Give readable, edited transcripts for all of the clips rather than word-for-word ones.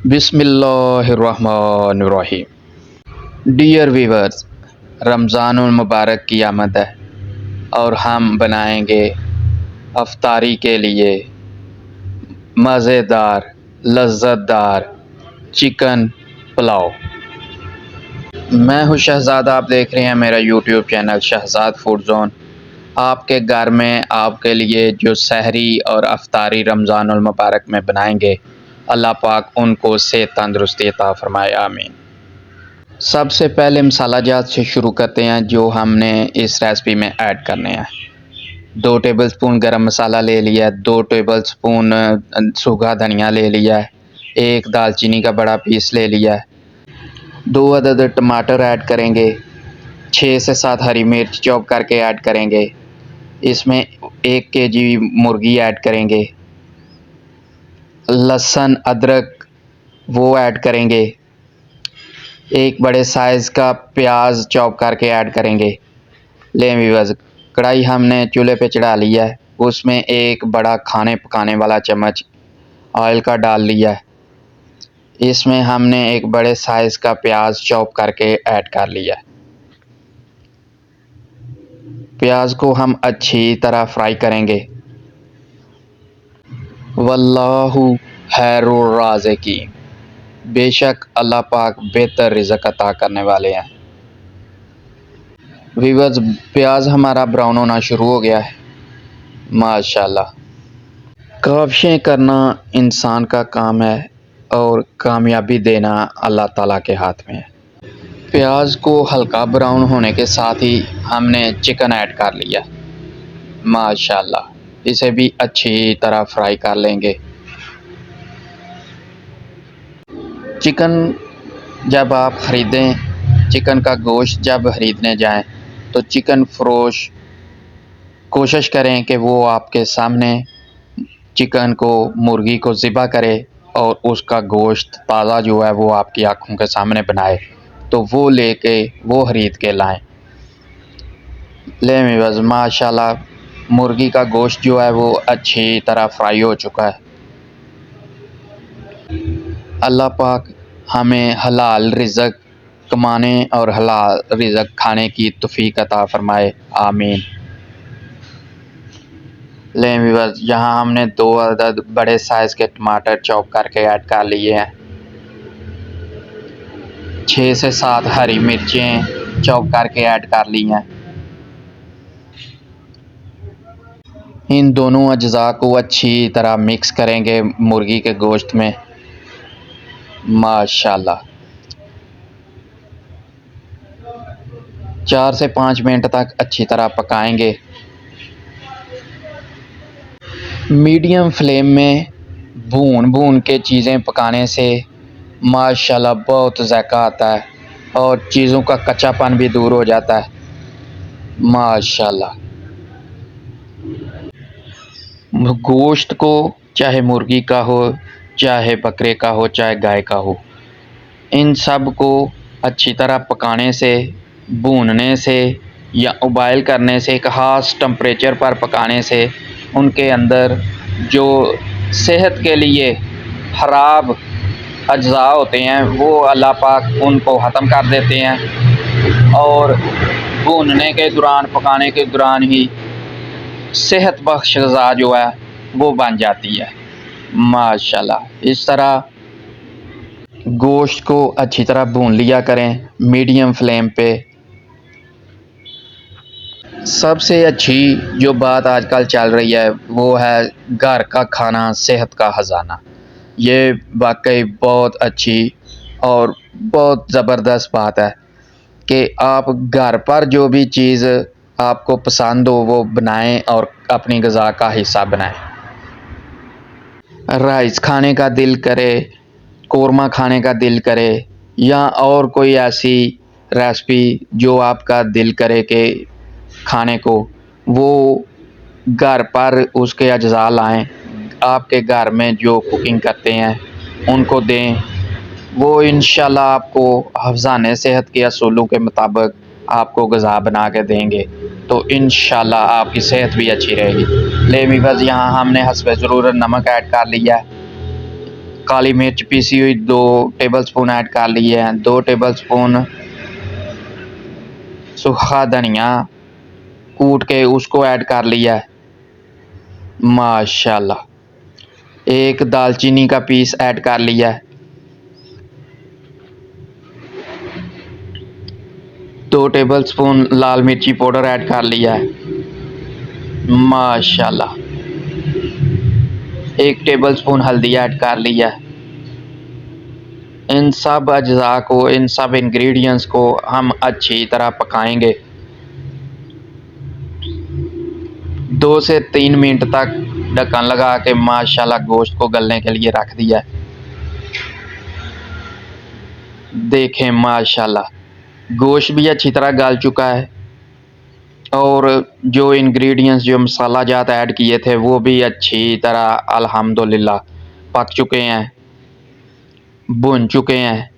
बिस्मिल्लाहिर्रहमानिर्रहीम। Dear viewers, रमज़ानुल मुबारक की आमद है और हम बनाएंगे अफ्तारी के लिए मज़ेदार लज़्ज़तदार चिकन पुलाव। मैं हूँ शहज़ाद, आप देख रहे हैं मेरा YouTube channel Shahzad food zone. आपके घर में आपके लिए जो सहरी और अफ्तारी रमज़ानुल मुबारक में बनाएंगे, अल्लाह पाक उनको सेहत तंदुरुस्ती अता फ़रमाए, आमीन। सबसे पहले मसाला जात से शुरू करते हैं जो हमने इस रेसिपी में ऐड करने हैं। 2 टेबलस्पून गरम मसाला ले लिया है, 2 टेबलस्पून सूखा धनिया ले लिया है, 1 दालचीनी का बड़ा पीस ले लिया है, 2 अदद टमाटर ऐड करेंगे, 6 से 7 हरी मिर्च चॉप करके ऐड करेंगे। इसमें 1 केजी मुर्गी ऐड करेंगे, लहसुन अदरक वो ऐड करेंगे, 1 बड़े साइज़ का प्याज चॉप करके ऐड करेंगे। लें व्यूअर्स, कढ़ाई हमने चूल्हे पे चढ़ा लिया है, उसमें 1 बड़ा खाने पकाने वाला चम्मच ऑयल का डाल लिया है। इसमें हमने 1 बड़े साइज़ का प्याज चॉप करके ऐड कर लिया है। प्याज को हम अच्छी तरह फ्राई करेंगे। वल्लाहु खैरुर राज़िकीन, बेशक अल्लाह पाक बेहतर रिज़्क़ अता करने वाले हैं। व्यूअर्स, प्याज हमारा ब्राउन होना शुरू हो गया है, माशाल्लाह। काविशें करना इंसान का काम है और कामयाबी देना अल्लाह ताला के हाथ में है। प्याज को हल्का ब्राउन होने के साथ ही हमने चिकन ऐड कर लिया, माशाल्लाह। इसे भी अच्छी तरह फ्राई कर लेंगे। चिकन जब आप ख़रीदें, चिकन का गोश्त जब ख़रीदने जाएं तो चिकन फ़रोश कोशिश करें कि वो आपके सामने चिकन को, मुर्गी को ज़िबा करे और उसका गोश्त ताज़ा जो है वो आपकी आँखों के सामने बनाए, तो वो लेके वो ख़रीद के लाएं। लें व्यूअर्स, माशाल्लाह मुर्गी का गोश्त जो है वो अच्छी तरह फ्राई हो चुका है। अल्लाह पाक हमें हलाल रिज़्क़ कमाने और हलाल रिज़्क़ खाने की तौफ़ीक अता फ़रमाए, आमीन। लें व्यूअर्स, यहाँ हमने 2 अदद बड़े साइज़ के टमाटर चॉप करके ऐड कर लिए हैं, 6 से 7 हरी मिर्चें चॉप करके ऐड कर ली हैं। इन दोनों अज्जा को अच्छी तरह मिक्स करेंगे मुर्गी के गोश्त में, माशाल्लाह। 4 से 5 मिनट तक अच्छी तरह पकाएंगे। मीडियम फ्लेम में भून के चीज़ें पकाने से माशाल्लाह बहुत ज़ायका आता है और चीज़ों का कच्चापन भी दूर हो जाता है, माशाल्लाह। गोश्त को चाहे मुर्गी का हो, चाहे बकरे का हो, चाहे गाय का हो, इन सब को अच्छी तरह पकाने से, भूनने से या उबाइल करने से, एक ख़ास टेम्परेचर पर पकाने से उनके अंदर जो सेहत के लिए ख़राब अज्जा होते हैं वो अल्लाह पाक उनको ख़त्म कर देते हैं और भूनने के दौरान, पकाने के दौरान ही सेहत बख्श ग़िज़ा जो है वो बन जाती है, माशाल्लाह। इस तरह गोश्त को अच्छी तरह भून लिया करें मीडियम फ्लेम पे। सबसे अच्छी जो बात आजकल चल रही है वो है घर का खाना सेहत का ख़जाना। ये वाकई बहुत अच्छी और बहुत ज़बरदस्त बात है कि आप घर पर जो भी चीज़ आपको पसंद हो वो बनाएं और अपनी ग़िज़ा का हिस्सा बनाएं। राइस खाने का दिल करे, कोरमा खाने का दिल करे या और कोई ऐसी रेसिपी जो आपका दिल करे कि खाने को, वो घर पर उसके अज्जा लाएं, आपके घर में जो कुकिंग करते हैं उनको दें, वो इंशाल्लाह आपको हफ्ज़ाने सेहत के असूलों के मुताबिक आपको ग़िज़ा बना के देंगे, तो इंशाल्लाह आपकी सेहत भी अच्छी रहेगी। ले व्यूअर्स, यहाँ हमने हस्बे ज़रूरत नमक ऐड कर लिया है। काली मिर्च पीसी हुई 2 टेबलस्पून ऐड कर ली है, 2 टेबलस्पून सूखा धनिया कूट के उसको ऐड कर लिया है माशाल्लाह। 1 दालचीनी का पीस ऐड कर लिया है, 2 टेबलस्पून लाल मिर्ची पाउडर ऐड कर लिया है माशाल्लाह। 1 टेबलस्पून हल्दी ऐड कर लिया है। इन सब अज्जा को, इन सब इंग्रेडिएंट्स को हम अच्छी तरह पकाएंगे। 2 से 3 मिनट तक ढक्कन लगा के माशाल्लाह गोश्त को गलने के लिए रख दिया है। देखें माशाल्लाह गोश्त भी अच्छी तरह गल चुका है और जो इंग्रेडिएंट्स, जो मसाला जात ऐड किए थे वो भी अच्छी तरह अल्हम्दुलिल्लाह पक चुके हैं, भुन चुके हैं।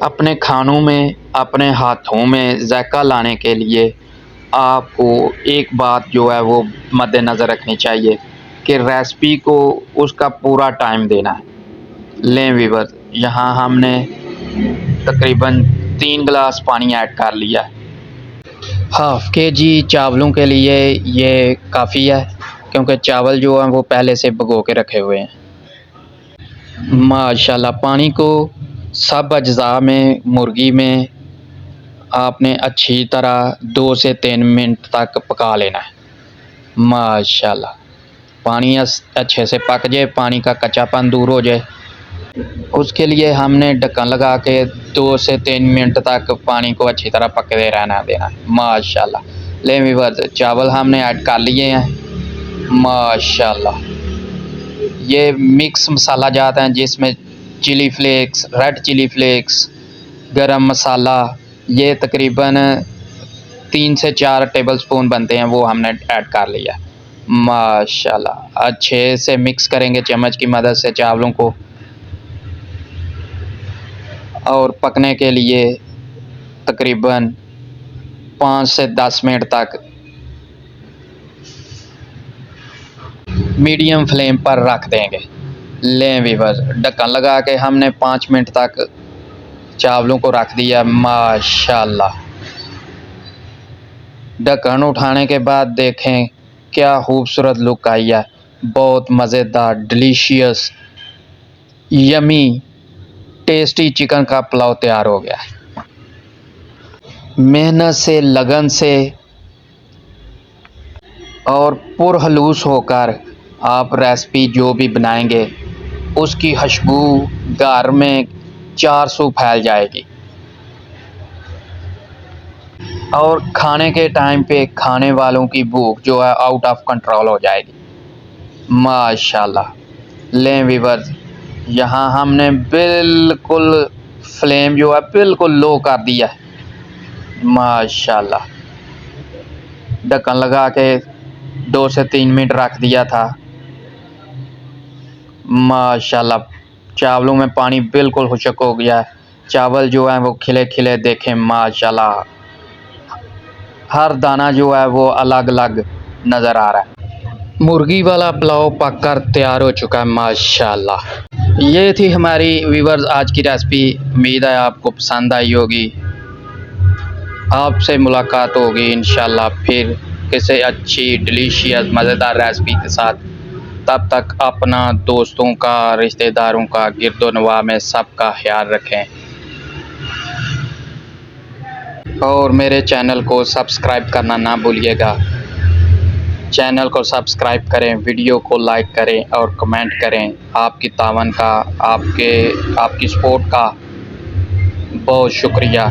अपने खानों में, अपने हाथों में जायका लाने के लिए आपको एक बात जो है वो मद्देनज़र रखनी चाहिए कि रेसिपी को उसका पूरा टाइम देना है। लें व्यूअर्स, यहाँ हमने तकरीबन 3 गिलास पानी ऐड कर लिया है। हाफ़ केजी चावलों के लिए ये काफ़ी है क्योंकि चावल जो हैं वो पहले से भिगो के रखे हुए हैं। माशाल्लाह पानी को सब अज्जा में, मुर्गी में आपने अच्छी तरह 2 से 3 मिनट तक पका लेना है माशाल्लाह। पानी अच्छे से पक जाए, पानी का कच्चापन दूर हो जाए, उसके लिए हमने ढक्कन लगा के 2 से 3 मिनट तक पानी को अच्छी तरह पकते रहना देना है माशाल्लाह। ले व्यूअर्स, चावल हमने ऐड कर लिए हैं माशाल्लाह। ये मिक्स मसाला जाता है जिसमें chilli flakes, red chilli flakes, garam masala, ये तकरीबन 3 से 4 टेबलस्पून बनते हैं, वो हमने ऐड कर लिया माशाल्लाह। अच्छे से मिक्स करेंगे चम्मच की मदद से चावलों को और पकने के लिए तकरीबन 5 से 10 मिनट तक मीडियम फ्लेम पर रख देंगे। लें व्यूअर्स, ढक्कन लगा के हमने 5 मिनट तक चावलों को रख दिया माशाल्लाह। ढक्कन उठाने के बाद देखें क्या खूबसूरत लुक आई है। बहुत मज़ेदार, डिलीशियस, यमी, टेस्टी चिकन का पुलाव तैयार हो गया है। मेहनत से, लगन से और पुरहलूस होकर आप रेसिपी जो भी बनाएंगे उसकी खुशबू घर में 400 फैल जाएगी और खाने के टाइम पे खाने वालों की भूख जो है आउट ऑफ कंट्रोल हो जाएगी माशाल्लाह। लें व्यूअर्स, यहाँ हमने बिल्कुल फ्लेम जो है बिल्कुल लो कर दिया है माशाल्लाह। ढक्कन लगा के 2 से 3 मिनट रख दिया था माशाल्लाह। चावलों में पानी बिल्कुल खुश्क हो गया है, चावल जो है वो खिले खिले देखें माशाल्लाह। हर दाना जो है वो अलग अलग नज़र आ रहा है। मुर्गी वाला पुलाव पककर तैयार हो चुका है माशाल्लाह। ये थी हमारी व्यूअर्स आज की रेसिपी। उम्मीद है आपको पसंद आई होगी। आपसे मुलाकात होगी इंशाल्लाह फिर किसी अच्छी डिलीशियस मज़ेदार रेसिपी के साथ। तब तक अपना, दोस्तों का, रिश्तेदारों का, गिरदोनवा में सबका ख्याल रखें और मेरे चैनल को सब्सक्राइब करना ना भूलिएगा। चैनल को सब्सक्राइब करें, वीडियो को लाइक करें और कमेंट करें। आपकी तावन का, आपकी सपोर्ट का बहुत शुक्रिया।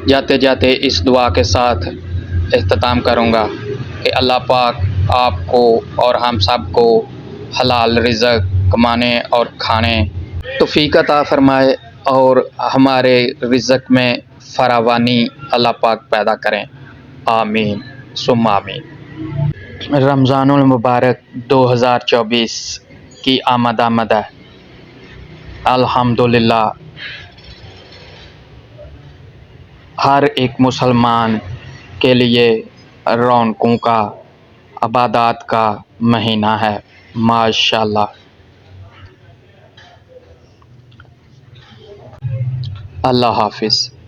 जाते जाते इस दुआ के साथ इख्तिताम करूँगा कि अल्लाह पाक आपको और हम सब को हलाल रिज़्क़ कमाने और खाने तौफ़ीक़ अता फ़रमाए और हमारे रिज़्क़ में फरावानी अल्लाह पाक पैदा करें। आमीन सुम्मा आमीन। रमज़ानुल मुबारक 2024 की आमद है। अल्हम्दुलिल्लाह हर एक मुसलमान के लिए रौनकों का इबादत का महीना है। माशाल्लाह। अल्लाह हाफिज़।